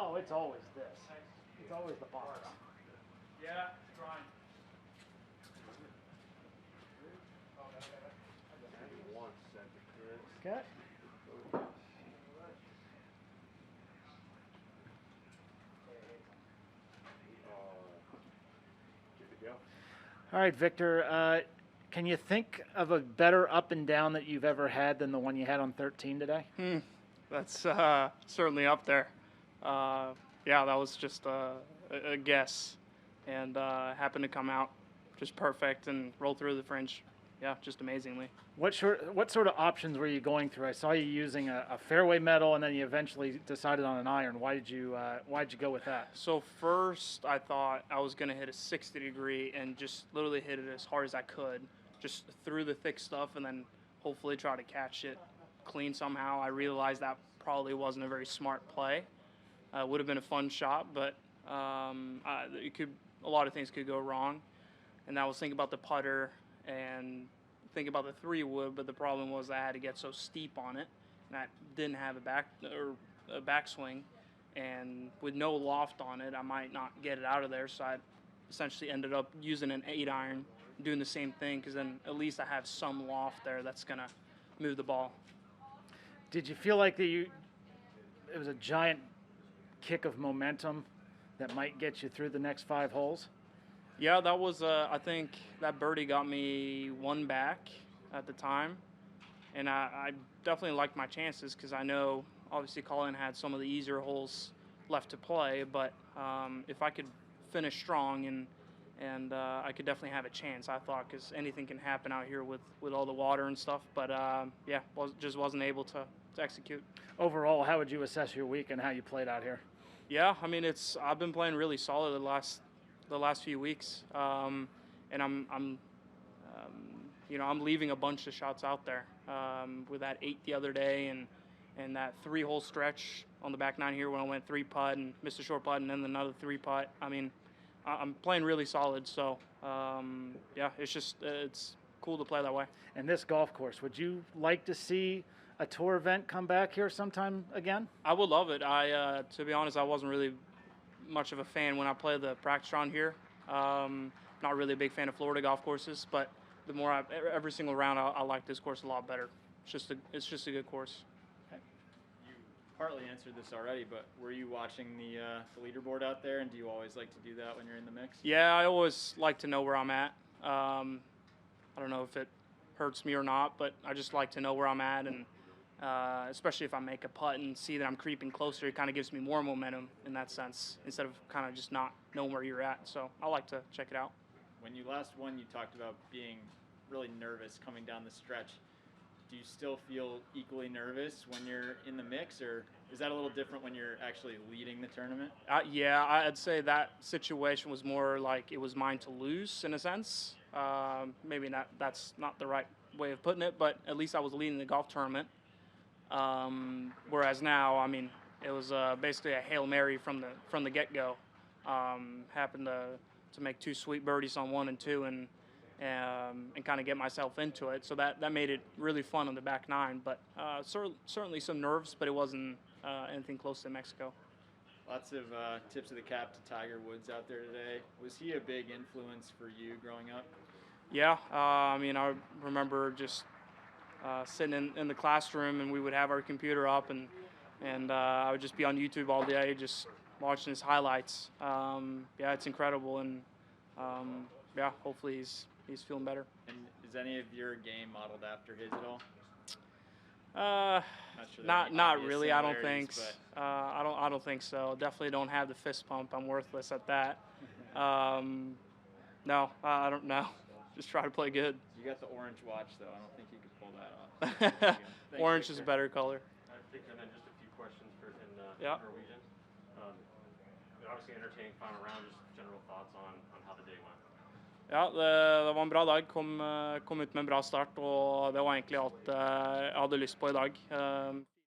Oh, it's always this. It's always the box. Yeah, trying. Okay. All right, Victor. Can you think of a better up and down that you've ever had than the one you had on 13 today? That's certainly up there. Yeah, that was just a guess, and happened to come out just perfect and roll through the fringe. Yeah, just amazingly. What sort of options were you going through? I saw you using a fairway metal, and then you eventually decided on an iron. Why did you go with that? So first, I thought I was gonna hit a 60-degree and just literally hit it as hard as I could, just through the thick stuff, and then hopefully try to catch it clean somehow. I realized that probably wasn't a very smart play. Would have been a fun shot, but a lot of things could go wrong. And I was thinking about the putter and thinking about the 3-wood, but the problem was I had to get so steep on it, and I didn't have a backswing, and with no loft on it, I might not get it out of there. So I essentially ended up using an 8-iron, doing the same thing, because then at least I have some loft there that's gonna move the ball. Did you feel like it was a giant kick of momentum that might get you through the next 5 holes? Yeah, that was, I think that birdie got me 1 back at the time, and I definitely liked my chances because I know obviously Colin had some of the easier holes left to play, but if I could finish strong and I could definitely have a chance, I thought, because anything can happen out here with all the water and stuff, but yeah, just wasn't able to execute. Overall, how would you assess your week and how you played out here? Yeah, I mean, I've been playing really solid the last few weeks, and I'm leaving a bunch of shots out there with that 8 the other day and that 3-hole stretch on the back 9 here when I went 3-putt and missed a short putt and then another 3-putt. I mean, I'm playing really solid, so yeah, it's cool to play that way. And this golf course, would you like to see a tour event come back here sometime again? I would love it. To be honest, I wasn't really much of a fan when I played the practice round here. Not really a big fan of Florida golf courses, but the more every single round, I like this course a lot better. It's just a good course. You partly answered this already, but were you watching the leaderboard out there, and do you always like to do that when you're in the mix? Yeah, I always like to know where I'm at. I don't know if it hurts me or not, but I just like to know where I'm at, and especially if I make a putt and see that I'm creeping closer, it kind of gives me more momentum in that sense instead of kind of just not knowing where you're at. So I like to check it out. When you last won, you talked about being really nervous coming down the stretch. Do you still feel equally nervous when you're in the mix, or is that a little different when you're actually leading the tournament? Yeah, I'd say that situation was more like it was mine to lose in a sense. Maybe that's not the right way of putting it, but at least I was leading the golf tournament. Whereas now, I mean, it was basically a Hail Mary from the get-go. Happened to make 2 sweet birdies on 1 and 2 and kind of get myself into it. So that made it really fun on the back 9. But certainly some nerves, but it wasn't anything close to Mexico. Lots of tips of the cap to Tiger Woods out there today. Was he a big influence for you growing up? Yeah, I mean, I remember just sitting in the classroom, and we would have our computer up, and I would just be on YouTube all day, just watching his highlights. Yeah, it's incredible, and yeah, hopefully he's feeling better. And is any of your game modeled after his at all? Not really. I don't think. I don't think so. Definitely don't have the fist pump. I'm worthless at that. No, I don't know. Just try to play good. You got the orange watch though. I don't think you could pull that off. Orange is a better color. Victor, and then just a few questions in Norwegian. Obviously entertaining final round. Just general thoughts on how the day went. Ja, det var en bra dag. Kom ut med en bra start, og det var egentlig alt jeg hadde lyst på i dag.